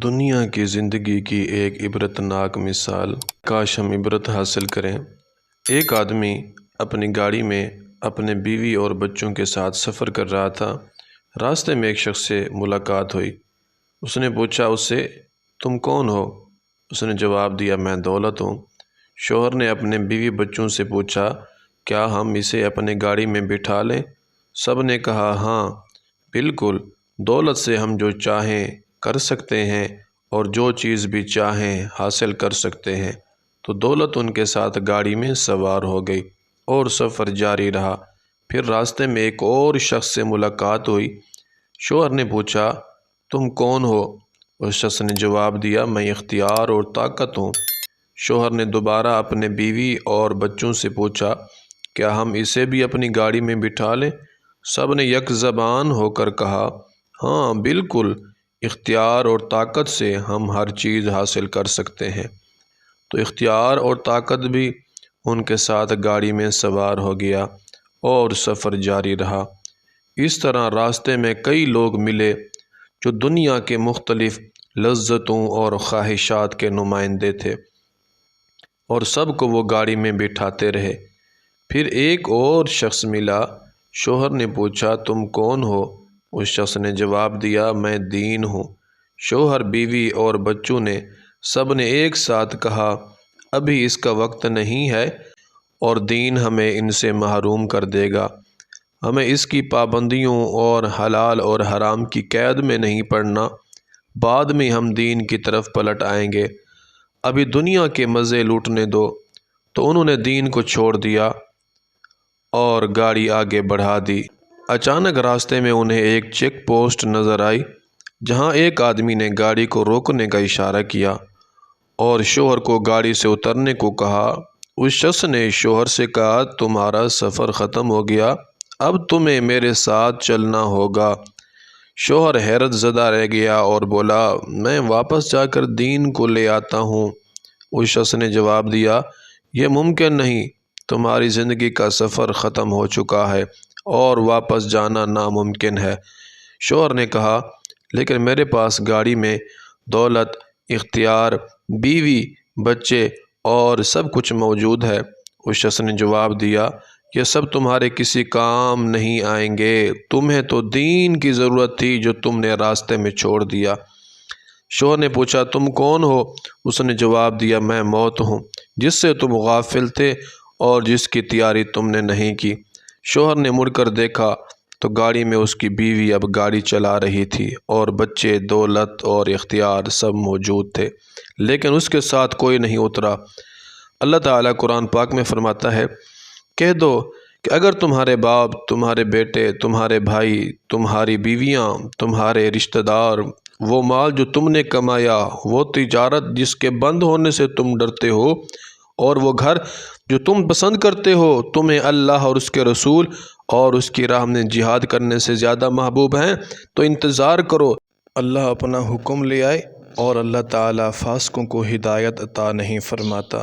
دنیا کی زندگی کی ایک عبرتناک مثال، کاش ہم عبرت حاصل کریں۔ ایک آدمی اپنی گاڑی میں اپنے بیوی اور بچوں کے ساتھ سفر کر رہا تھا۔ راستے میں ایک شخص سے ملاقات ہوئی۔ اس نے پوچھا اس سے، تم کون ہو؟ اس نے جواب دیا، میں دولت ہوں۔ شوہر نے اپنے بیوی بچوں سے پوچھا، کیا ہم اسے اپنے گاڑی میں بٹھا لیں؟ سب نے کہا، ہاں بالکل، دولت سے ہم جو چاہیں کر سکتے ہیں اور جو چیز بھی چاہیں حاصل کر سکتے ہیں۔ تو دولت ان کے ساتھ گاڑی میں سوار ہو گئی اور سفر جاری رہا۔ پھر راستے میں ایک اور شخص سے ملاقات ہوئی۔ شوہر نے پوچھا، تم کون ہو؟ اس شخص نے جواب دیا، میں اختیار اور طاقت ہوں۔ شوہر نے دوبارہ اپنے بیوی اور بچوں سے پوچھا، کیا ہم اسے بھی اپنی گاڑی میں بٹھا لیں؟ سب نے یک زبان ہو کر کہا، ہاں بالکل، اختیار اور طاقت سے ہم ہر چیز حاصل کر سکتے ہیں۔ تو اختیار اور طاقت بھی ان کے ساتھ گاڑی میں سوار ہو گیا اور سفر جاری رہا۔ اس طرح راستے میں کئی لوگ ملے جو دنیا کے مختلف لذتوں اور خواہشات کے نمائندے تھے، اور سب کو وہ گاڑی میں بٹھاتے رہے۔ پھر ایک اور شخص ملا۔ شوہر نے پوچھا، تم کون ہو؟ اس شخص نے جواب دیا، میں دین ہوں۔ شوہر، بیوی اور بچوں نے سب نے ایک ساتھ کہا، ابھی اس کا وقت نہیں ہے اور دین ہمیں ان سے محروم کر دے گا۔ ہمیں اس کی پابندیوں اور حلال اور حرام کی قید میں نہیں پڑنا، بعد میں ہم دین کی طرف پلٹ آئیں گے، ابھی دنیا کے مزے لوٹنے دو۔ تو انہوں نے دین کو چھوڑ دیا اور گاڑی آگے بڑھا دی۔ اچانک راستے میں انہیں ایک چیک پوسٹ نظر آئی، جہاں ایک آدمی نے گاڑی کو روکنے کا اشارہ کیا اور شوہر کو گاڑی سے اترنے کو کہا۔ اس شخص نے شوہر سے کہا، تمہارا سفر ختم ہو گیا، اب تمہیں میرے ساتھ چلنا ہوگا۔ شوہر حیرت زدہ رہ گیا اور بولا، میں واپس جا کر دین کو لے آتا ہوں۔ اس شخص نے جواب دیا، یہ ممکن نہیں، تمہاری زندگی کا سفر ختم ہو چکا ہے اور واپس جانا ناممکن ہے۔ شوہر نے کہا، لیکن میرے پاس گاڑی میں دولت، اختیار، بیوی، بچے اور سب کچھ موجود ہے۔ اس شخص نے جواب دیا، یہ سب تمہارے کسی کام نہیں آئیں گے، تمہیں تو دین کی ضرورت تھی جو تم نے راستے میں چھوڑ دیا۔ شوہر نے پوچھا، تم کون ہو؟ اس نے جواب دیا، میں موت ہوں، جس سے تم غافل تھے اور جس کی تیاری تم نے نہیں کی۔ شوہر نے مڑ کر دیکھا تو گاڑی میں اس کی بیوی اب گاڑی چلا رہی تھی اور بچے، دولت اور اختیار سب موجود تھے، لیکن اس کے ساتھ کوئی نہیں اترا۔ اللہ تعالیٰ قرآن پاک میں فرماتا ہے، کہہ دو کہ اگر تمہارے باپ، تمہارے بیٹے، تمہارے بھائی، تمہاری بیویاں، تمہارے رشتہ دار، وہ مال جو تم نے کمایا، وہ تجارت جس کے بند ہونے سے تم ڈرتے ہو، اور وہ گھر جو تم پسند کرتے ہو، تمہیں اللہ اور اس کے رسول اور اس کی راہ میں جہاد کرنے سے زیادہ محبوب ہیں، تو انتظار کرو، اللہ اپنا حکم لے آئے، اور اللہ تعالیٰ فاسقوں کو ہدایت عطا نہیں فرماتا۔